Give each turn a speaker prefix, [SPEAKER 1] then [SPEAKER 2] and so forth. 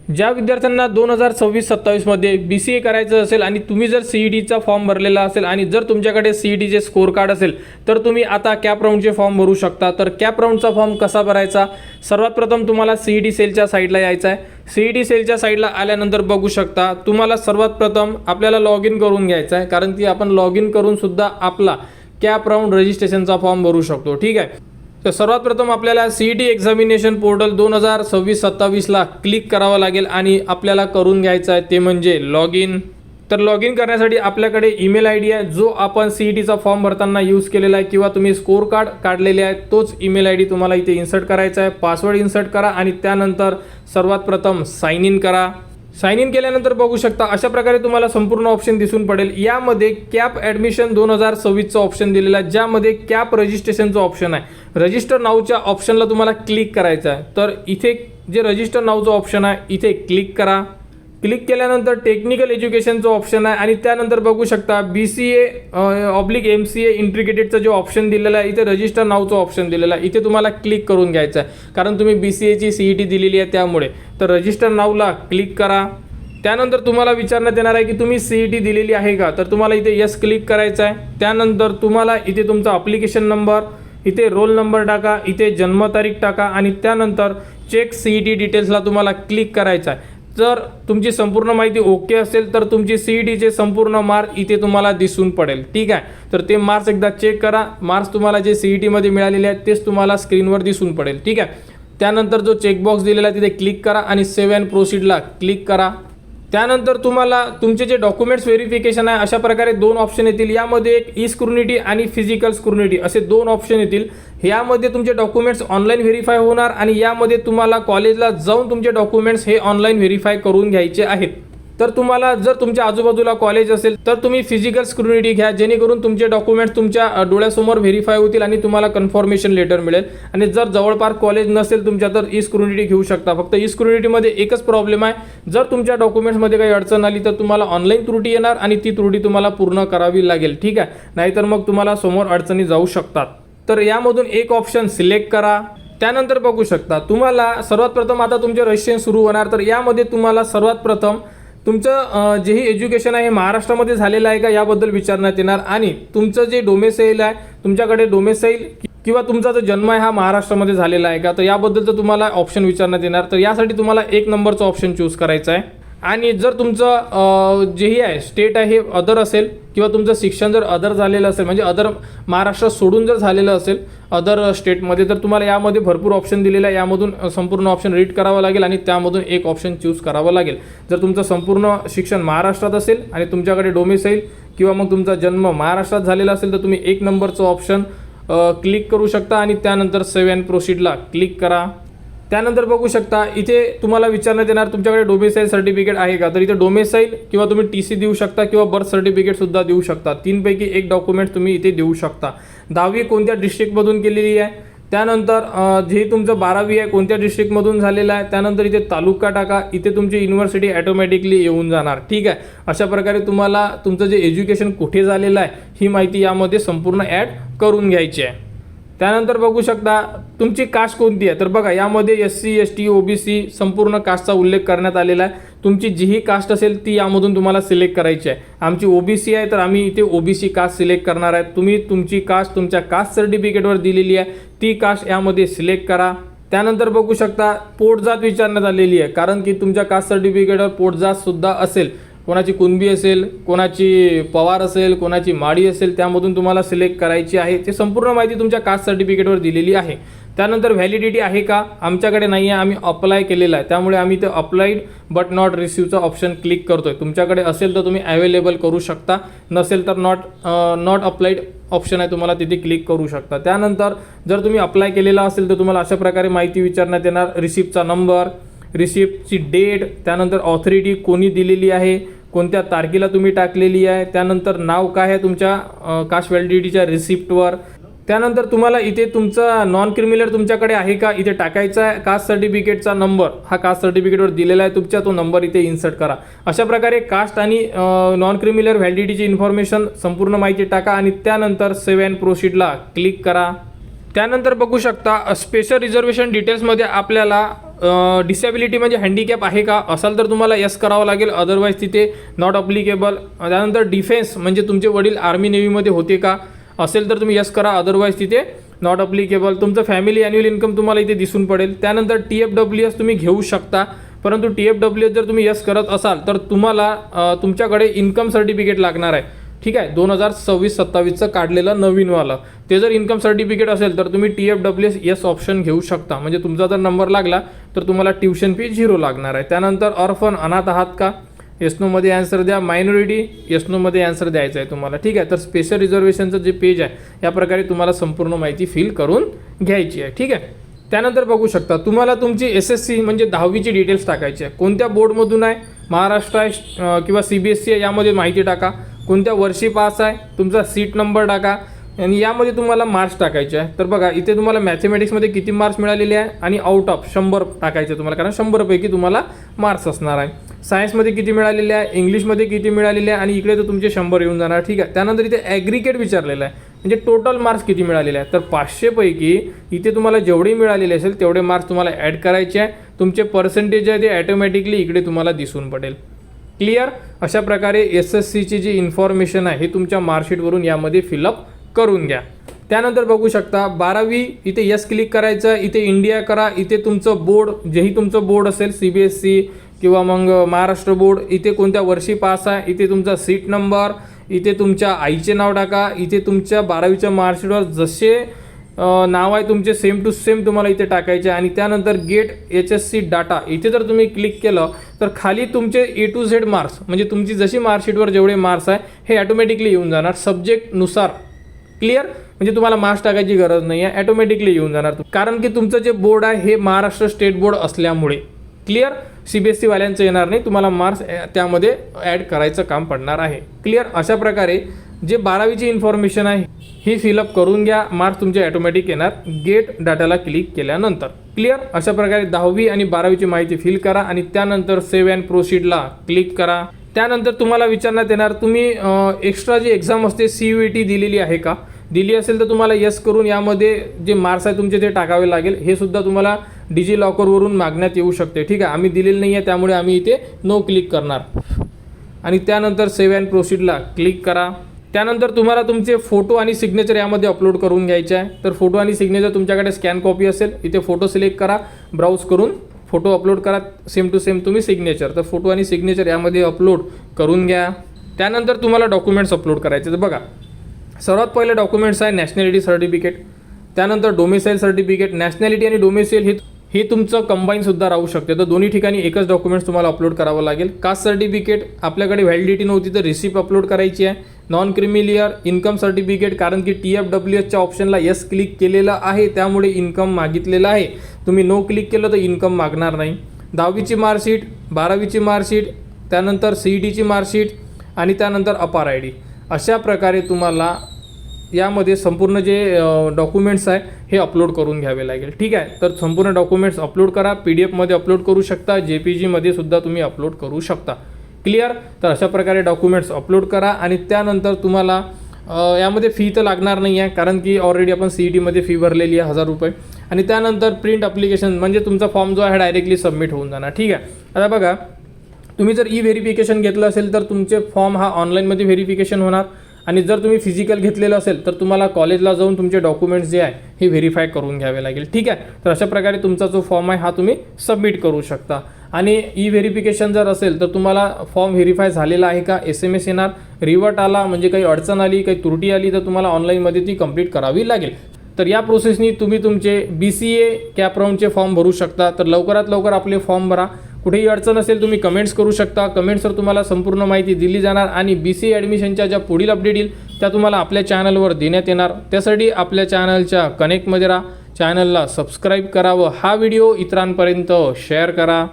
[SPEAKER 1] ज्या विद्यार्थ्यांना 2026-27 मध्ये BCA करायचं असेल आणि तुम्ही जर CETचा फॉर्म भरलेला असेल आणि जर तुमच्याकडे CETचे स्कोर कार्ड असेल तर तुम्ही आता कॅप राऊंडचे फॉर्म भरू शकता। तर कॅप राऊंडचा फॉर्म कसा भरायचा, सर्वात प्रथम तुम्हाला CET सेलच्या साईडला यायचं आहे। CET सेलच्या साईडला आल्यानंतर बघू शकता तुम्हाला सर्वात प्रथम आपल्याला लॉग इन करून घ्यायचं आहे, कारण की आपण लॉग इन करून सुद्धा आपला कॅप राऊंड रजिस्ट्रेशनचा फॉर्म भरू शकतो। ठीक आहे, तर सर्वात प्रथम आपल्याला CET एक्झामिनेशन पोर्टल 2026-27 ला क्लिक करावं लागेल आणि आपल्याला करून घ्यायचं आहे ते म्हणजे लॉग इन। तर लॉग इन करण्यासाठी आपल्याकडे ईमेल ID आहे जो आपण CETचा फॉर्म भरताना यूज केलेला आहे किंवा तुम्ही स्कोर कार्ड काढलेले आहे तोच ईमेल ID तुम्हाला इथे इन्सर्ट करायचा आहे। पासवर्ड इन्सर्ट करा आणि त्यानंतर सर्वात प्रथम साइन इन करा। साइन इन केल्यानंतर बघू शकता अशा प्रकारे तुम्हाला संपूर्ण ऑप्शन दिसून पडेल। यामध्ये कॅप ॲडमिशन 2026चा ऑप्शन दिलेला आहे, ज्यामध्ये कॅप रजिस्ट्रेशनचं ऑप्शन आहे। रजिस्टर नावच्या ऑप्शनला तुम्हाला क्लिक करायचं आहे। तर इथे जे रजिस्टर नावचं ऑप्शन आहे इथे क्लिक करा। क्लिक केल्यानंतर टेक्निकल एज्युकेशनचं ऑप्शन आहे आणि त्यानंतर बघू शकता BCA/MCA इंटिग्रेटेडचं जो ऑप्शन दिलेला आहे इथे रजिस्टर नावचं ऑप्शन दिलेलं आहे, इथे तुम्हाला क्लिक करून घ्यायचं आहे कारण तुम्ही BCAची CET दिलेली आहे त्यामुळे। तर रजिस्टर नावला क्लिक करा। त्यानंतर तुम्हाला विचारण्यात येणार आहे की तुम्ही CET दिलेली आहे का, तर तुम्हाला इथे यस क्लिक करायचं आहे। त्यानंतर तुम्हाला इथे तुमचा ॲप्लिकेशन नंबर, इथे रोल नंबर टाका, इथे जन्मतारीख टाका आणि त्यानंतर चेक CET डिटेल्सला तुम्हाला क्लिक करायचं आहे। जर तुमची संपूर्ण माहिती ओके असेल तर तुमची CETचे संपूर्ण मार्क इथे तुम्हाला दिसून पडेल। ठीक आहे, तर ते मार्क्स एकदा चेक करा। मार्क्स तुम्हाला जे CETमध्ये मिळालेले आहेत तेच तुम्हाला स्क्रीनवर दिसून पडेल। ठीक आहे, त्यानंतर जो चेकबॉक्स दिलेला आहे तिथे क्लिक करा आणि सेव्ह अँड प्रोसीडला क्लिक करा। त्यानंतर तुम्हाला तुमचे जे डॉक्युमेंट्स व्हेरिफिकेशन आहे अशा प्रकारे दोन ऑप्शन येतील। यामध्ये एक ई स्क्रुनिटी आणि फिजिकल स्क्रुनिटी असे दोन ऑप्शन येतील। यामध्ये तुमचे डॉक्युमेंट्स ऑनलाईन व्हेरीफाय होणार आणि यामध्ये तुम्हाला कॉलेजला जाऊन तुमचे डॉक्युमेंट्स हे ऑनलाईन व्हेरीफाय करून घ्यायचे आहेत। तर तुम्हाला जर तुमच्या आजूबाजूला कॉलेज असेल तर तुम्ही फिजिकल स्क्रुनिटी घ्या, जेणेकरून तुमचे डॉक्युमेंट्स तुमच्या डोळ्यासमोर व्हेरीफाय होतील आणि तुम्हाला कन्फर्मेशन लेटर मिळेल। आणि जर जवळपास कॉलेज नसेल तुमच्या तर ई स्क्रुनिटी घेऊ शकता। फक्त ई स्क्रुनिटीमध्ये एकच प्रॉब्लेम आहे, जर तुमच्या डॉक्युमेंट्समध्ये काही अडचण आली तर तुम्हाला ऑनलाईन त्रुटी येणार आणि ती त्रुटी तुम्हाला पूर्ण करावी लागेल। ठीक आहे, नाहीतर मग तुम्हाला समोर अडचणी जाऊ शकतात। तर यामधून एक ऑप्शन सिलेक्ट करा। त्यानंतर बघू शकता तुम्हाला सर्वात प्रथम आता तुमचे रजिस्ट्रेशन सुरू होणार। तर यामध्ये तुम्हाला सर्वात प्रथम तुमचं जेही एज्युकेशन आहे हे महाराष्ट्रामध्ये झालेलं आहे का याबद्दल विचारण्यात येणार आणि तुमचं जे डोमेसाईल आहे तुमच्याकडे डोमेसाईल किंवा तुमचा जो जन्म आहे हा महाराष्ट्रामध्ये झालेला आहे का, तर याबद्दलचं तुम्हाला ऑप्शन विचारण्यात येणार। तर यासाठी तुम्हाला एक नंबरचं ऑप्शन चूज करायचं आहे। आणि जर तुमचं जेही आहे स्टेट आहे हे अदर असेल किंवा तुमचं शिक्षण जर अदर झालेलं असेल म्हणजे अदर महाराष्ट्र सोडून जर झालेलं असेल अदर स्टेटमध्ये, तर तुम्हाला यामध्ये भरपूर ऑप्शन दिलेला आहे। यामधून संपूर्ण ऑप्शन रीड करावं लागेल आणि त्यामधून एक ऑप्शन चूज करावं लागेल। जर तुमचं संपूर्ण शिक्षण महाराष्ट्रात असेल आणि तुमच्याकडे डोमेसाईल किंवा मग तुमचा जन्म महाराष्ट्रात झालेला असेल तर तुम्ही एक नंबरचं ऑप्शन क्लिक करू शकता आणि त्यानंतर सेव्ह अँड प्रोसीडला क्लिक करा। त्यानंतर बघू शकता इथे तुम्हाला विचारण्यात येणार तुमच्याकडे डोमेसाईल सर्टिफिकेट आहे का, तर इथे डोमेसाईल किंवा तुम्ही TC देऊ शकता किंवा बर्थ सर्टिफिकेट सुद्धा देऊ शकता। तीनपैकी एक डॉक्युमेंट तुम्ही इथे देऊ शकता। 10वी कोणत्या डिस्ट्रिक्टमधून केलेली आहे, त्यानंतर जे तुमचं 12वी आहे कोणत्या डिस्ट्रिक्टमधून झालेलं आहे, त्यानंतर इथे तालुका टाका, इथे तुमची युनिव्हर्सिटी ॲटोमॅटिकली येऊन जाणार। ठीक आहे, अशा प्रकारे तुम्हाला तुमचं जे एज्युकेशन कुठे झालेलं आहे ही माहिती यामध्ये संपूर्ण ॲड करून घ्यायची आहे। त्यानंतर बघू शकता तुमची कास्ट कोणती आहे, तर बघा यामध्ये SC ST OBC संपूर्ण कास्टचा उल्लेख करण्यात आलेला आहे। तुमची जीही कास्ट असेल ती यामधून तुम्हाला सिलेक्ट करायची आहे। आमची OBC आहे तर आम्ही इथे OBC कास्ट सिलेक्ट करणार आहे। तुम्ही तुमची कास्ट तुमच्या कास्ट सर्टिफिकेटवर दिलेली आहे ती कास्ट यामध्ये सिलेक्ट करा। त्यानंतर बघू शकता पोटजात विचारण्यात आलेली आहे, कारण की तुमच्या कास्ट सर्टिफिकेटवर पोटजात सुद्धा असेल। कोणाची कुणबी असेल, कोणाची पवार असेल, कोणाची माडी असेल, त्यामधून तुम्हाला सिलेक्ट करायची आहे। ते संपूर्ण माहिती तुमच्या कास्ट सर्टिफिकेटवर दिलेली आहे। त्यानंतर व्हॅलिडिटी आहे का, आमच्याकडे नाही आहे, आम्ही अप्लाय केलेला आहे त्यामुळे आम्ही ते अप्लाइड बट नॉट रिसिव्हचा ऑप्शन क्लिक करतोय। तुमच्याकडे असेल तर तुम्ही अवेलेबल करू शकता, नसेल तर नॉट अप्लाइड ऑप्शन आहे तुम्हाला तिथे क्लिक करू शकता। त्यानंतर जर तुम्ही अप्लाय केलेला असेल तर तुम्हाला अशा प्रकारे माहिती विचारण्यात येणार, रिसिप्टचा नंबर, रिसिप्टची डेट, त्यानंतर ऑथॉरिटी कोणी दिलेली आहे, कोणत्या तारखेला तुम्ही टाकलेली आहे, त्यानंतर नाव काय आहे तुमच्या कास्ट व्हॅलिडिटीच्या रिसिप्टवर। त्यानंतर तुम्हाला इथे तुमचा नॉन क्रिमिनल तुमच्याकडे आहे का इथे टाकायचा आहे। कास्ट सर्टिफिकेटचा नंबर हा कास्ट सर्टिफिकेटवर दिलेला आहे तुमच्या, तो नंबर इथे इन्सर्ट करा। अशा प्रकारे कास्ट आणि नॉन क्रिमिनल व्हॅलिडिटीची इन्फॉर्मेशन संपूर्ण माहिती टाका आणि त्यानंतर सेव्ह अँड प्रोसीडला क्लिक करा। त्यानंतर बघू शकता स्पेशल रिझर्वेशन डिटेल्समध्ये आपल्याला डिसेबिलिटी म्हणजे हँडिकॅप आहे का, असाल तर तुम्हाला यस करावं लागेल, अदरवाईज तिथे नॉट अप्लिकेबल. त्यानंतर डिफेन्स म्हणजे तुमचे वडील आर्मी नेव्हीमध्ये होते का, असेल तर तुम्ही यस करा, अदरवाईज तिथे नॉट अप्लिकेबल. तुमचं फॅमिली ॲन्युअल इन्कम तुम्हाला इथे दिसून पडेल. त्यानंतर TFWS तुम्ही घेऊ शकता, परंतु TFWS जर तुम्ही यस करत असाल तर तुम्हाला तुमच्याकडे इन्कम सर्टिफिकेट लागणार आहे. ठीक आहे, 2026-27चं काढलेलं नवीनवालं ते जर इन्कम सर्टिफिकेट असेल तर तुम्ही TFWS यस ऑप्शन घेऊ शकता. म्हणजे तुमचा जर नंबर लागला तर तुम्हाला ट्युशन फी 0 लागणार आहे. त्यानंतर ऑर्फन अनाथ आहात का, येसनोमध्ये ॲन्सर द्या. मायनॉरिटी येसनोमध्ये ॲन्सर द्यायचं आहे तुम्हाला. ठीक आहे, तर स्पेशल रिझर्वेशनचं जे पेज आहे या प्रकारे तुम्हाला संपूर्ण माहिती फिल करून घ्यायची आहे. ठीक आहे, त्यानंतर बघू शकता तुम्हाला तुमची SSC म्हणजे 10वीची डिटेल्स टाकायची आहे. कोणत्या बोर्डमधून आहे, महाराष्ट्र आहे किंवा CBSE आहे, यामध्ये माहिती टाका. कोणत्या वर्षी पास आहे, तुमचा सीट नंबर टाका आणि यामध्ये तुम्हाला मार्क्स टाकायचे आहे. तर बघा इथे तुम्हाला मॅथमॅटिक्समध्ये किती मार्क्स मिळालेले आहे आणि आउट ऑफ 100 टाकायचे तुम्हाला, कारण 100पैकी तुम्हाला मार्क्स असणार आहे. सायन्समध्ये किती मिळालेले आहे, इंग्लिशमध्ये किती मिळालेले आहे आणि इकडे तर तुमचे 100 येऊन जाणार. ठीक आहे, त्यानंतर इथे ॲग्रिगेट विचारलेलं आहे, म्हणजे टोटल मार्क्स किती मिळालेले आहे. तर 500पैकी इथे तुम्हाला जेवढे मिळालेले असेल तेवढे मार्क्स तुम्हाला ॲड करायचे आहे. तुमचे पर्सेंटेज आहे ते ॲटोमॅटिकली इकडे तुम्हाला दिसून पडेल. क्लिअर, अशा प्रकारे SSCची जी इन्फॉर्मेशन आहे हे तुमच्या मार्कशीटवरून यामध्ये फिलअप करून घ्या. त्यानंतर बघू शकता 12वी इथे यस क्लिक करायचं, इथे इंडिया करा. इथे तुमचं बोर्ड, जेही तुमचं बोर्ड असेल CBSE किंवा मग महाराष्ट्र बोर्ड, इथे कोणत्या वर्षी पास आहे, इथे तुमचा सीट नंबर, इथे तुमच्या आईचे नाव टाका. इथे तुमच्या 12वीच्या मार्कशीटवर जसे नाव आहे तुमचे सेम टू सेम तुम्हाला इथे टाकायचे. आणि त्यानंतर गेट HSC डाटा इथे जर तुम्ही क्लिक केलं तर खाली तुमचे A to Z मार्क्स, म्हणजे तुमची जशी मार्कशीटवर जेवढे मार्क्स आहे हे ॲटोमॅटिकली येऊन जाणार सब्जेक्टनुसार. क्लिअर, म्हणजे तुम्हाला मार्क्स टाकायची गरज नाही आहे, ॲटोमॅटिकली येऊन जाणार. कारण की तुमचं जे बोर्ड आहे हे महाराष्ट्र स्टेट बोर्ड असल्यामुळे. क्लिअर, CBSE वाल्यांचं येणार नाही, तुम्हाला मार्क्स त्यामध्ये ॲड करायचं काम पडणार आहे. क्लिअर, अशा प्रकारे जे 12वीची इन्फॉर्मेशन आहे ही फिलअप करून घ्या. मार्क्स तुमचे ॲटोमॅटिक येणार गेट डाटाला क्लिक केल्यानंतर. क्लिअर, अशा प्रकारे 10वी आणि 12वीची माहिती फिल करा आणि त्यानंतर सेव्ह अँड प्रोसीडला क्लिक करा. त्यानंतर तुम्हाला विचारण्यात येणार तुम्ही एक्स्ट्रा जी एक्झाम असते CUET दिलेली आहे का, दिली असेल तर तुम्हाला यस करून यामध्ये जे मार्क्स आहे तुमचे ते टाकावे लागेल. हे सुद्धा तुम्हाला डिजिलॉकरवरून मागण्यात येऊ शकते. ठीक आहे, आम्ही दिलेलं नाही आहे त्यामुळे आम्ही इथे नो क्लिक करणार आणि त्यानंतर सेव्ह अँड प्रोसीडला क्लिक करा. त्यानंतर तुम्हाला तुमचे फोटो आणि सिग्नेचर यामध्ये अपलोड करून घ्यायचे आहे. तर फोटो आणि सिग्नेचर तुमच्याकडे स्कॅन कॉपी असेल, इथे फोटो सिलेक्ट करा, ब्राउज करून फोटो अपलोड करा. सेम टू सेम तुम्ही सिग्नेचर, तर फोटो आणि सिग्नेचर यामध्ये अपलोड करून घ्या. त्यानंतर तुम्हाला डॉक्युमेंट्स अपलोड करायचे. तर बघा सर्वात पहिले डॉक्युमेंट्स आहे नॅशनॅलिटी सर्टिफिकेट, त्यानंतर डोमिसाईल सर्टिफिकेट. नॅशनॅलिटी आणि डोमिसाईल हे तुमचं कंबाईनसुद्धा राहू शकते, तर दोन्ही ठिकाणी एकच डॉक्युमेंट्स तुम्हाला अपलोड करावं लागेल. कास्ट सर्टिफिकेट आपल्याकडे व्हॅलिडिटी नव्हती तर रिसिप्ट अपलोड करायची आहे. नॉन क्रिमिलियर इन्कम सर्टिफिकेट, कारण की TFWSच्या ऑप्शनला यस क्लिक केलेलं आहे त्यामुळे इन्कम मागितलेलं आहे. तुम्ही नो क्लिक केलं तर इन्कम मागणार नाही. 10वीची मार्कशीट, 12वीची मार्कशीट, त्यानंतर CETची मार्कशीट आणि त्यानंतर अपार ID. अशा प्रकारे तुम्हाला यामध्ये संपूर्ण जे डॉक्युमेंट्स आहे हे अपलोड करून घ्यावे लागेल. ठीक आहे, तर संपूर्ण डॉक्युमेंट्स अपलोड करा. PDF अपलोड करू शकता, JPG सुद्धा तुम्ही अपलोड करू शकता. क्लिअर, तर अशा प्रकारे डॉक्युमेंट्स अपलोड करा आणि त्यानंतर तुम्हाला यामध्ये फी तर लागणार नाही आहे, कारण की ऑलरेडी आपण CETमध्ये फी भरलेली आहे 1000 रुपये. आणि त्यानंतर प्रिंट ॲप्लिकेशन म्हणजे तुमचा फॉर्म जो आहे डायरेक्टली सबमिट होऊन जाणार. ठीक आहे, आता बघा तुम्ही जर व्हेरिफिकेशन घेतलं असेल तर तुमचे फॉर्म हा ऑनलाईनमध्ये व्हेरिफिकेशन होणार आणि जर तुम्ही फिजिकल घेतलेलं असेल तर तुम्हाला कॉलेजला जाऊन तुमचे डॉक्युमेंट्स जे आहे हे व्हेरीफाय करून घ्यावे लागेल. ठीक आहे, तर अशा प्रकारे तुमचा जो फॉर्म आहे हा तुम्ही सबमिट करू शकता. आणि व्हेरिफिकेशन जर असेल तर तुम्हाला फॉर्म व्हेरीफाय झालेला आहे का SMS येणार. रिवर्ट आला म्हणजे काही अडचण आली, काही त्रुटी आली तर तुम्हाला ऑनलाईनमध्ये ती कंप्लीट करावी लागेल. तर या प्रोसेसनी तुम्ही तुमचे BCA कॅप राऊंडचे फॉर्म भरू शकता. तर लवकरात लवकर आपले फॉर्म भरा. कुठेही अडचण असेल तुम्ही कमेंट्स करू शकता. कमेंट्सवर तुम्हाला संपूर्ण माहिती दिली जाणार आणि BCA ॲडमिशनच्या ज्या पुढील अपडेट येईल त्या तुम्हाला आपल्या चॅनलवर देण्यात येणार. त्यासाठी आपल्या चॅनलच्या कनेक्टमध्ये राहा, चॅनलला सबस्क्राईब करा व हा व्हिडिओ इतरांपर्यंत शेअर करा.